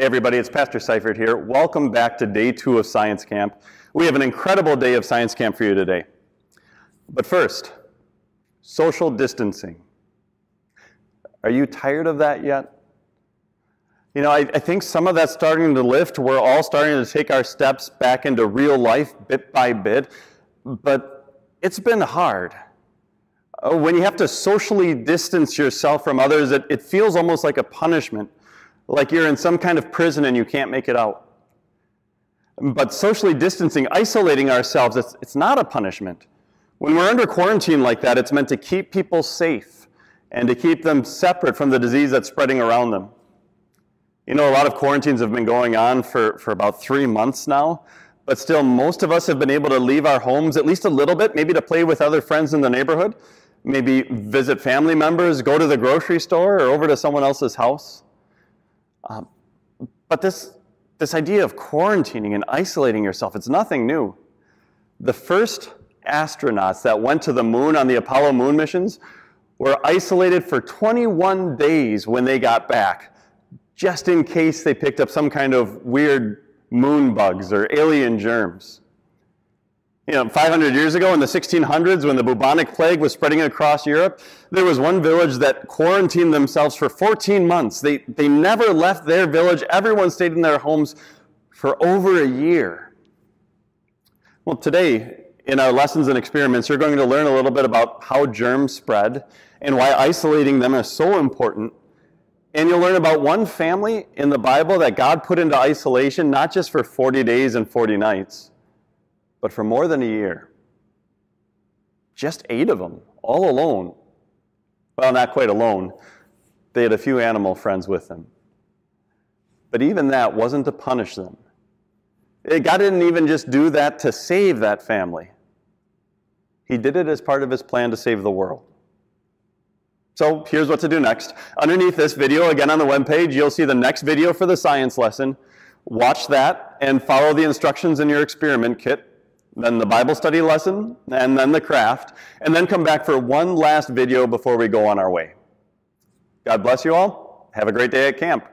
Hey everybody, it's Pastor Seifert here. Welcome back to day 2 of Science Camp. We have an incredible day of Science Camp for you today. But first, social distancing. Are you tired of that yet? You know, I think some of that's starting to lift. We're all starting to take our steps back into real life bit by bit, but it's been hard. When you have to socially distance yourself from others, it feels almost like a punishment, like you're in some kind of prison and you can't make it out. But socially distancing, isolating ourselves, it's not a punishment. When we're under quarantine like that, it's meant to keep people safe and to keep them separate from the disease that's spreading around them. You know, a lot of quarantines have been going on for about 3 months now, but still most of us have been able to leave our homes at least a little bit, maybe to play with other friends in the neighborhood, maybe visit family members, go to the grocery store or over to someone else's house. But this idea of quarantining and isolating yourself, it's nothing new. The first astronauts that went to the moon on the Apollo moon missions were isolated for 21 days when they got back, just in case they picked up some kind of weird moon bugs or alien germs. You know, 500 years ago in the 1600s, when the bubonic plague was spreading across Europe, there was one village that quarantined themselves for 14 months. They never left their village. Everyone stayed in their homes for over a year. Well, today, in our lessons and experiments, you're going to learn a little bit about how germs spread and why isolating them is so important. And you'll learn about one family in the Bible that God put into isolation, not just for 40 days and 40 nights, but for more than a year. Just 8 of them, all alone. Well, not quite alone. They had a few animal friends with them. But even that wasn't to punish them. God didn't even just do that to save that family. He did it as part of his plan to save the world. So here's what to do next. Underneath this video, again on the webpage, you'll see the next video for the science lesson. Watch that and follow the instructions in your experiment kit. Then the Bible study lesson, and then the craft, and then come back for one last video before we go on our way. God bless you all. Have a great day at camp.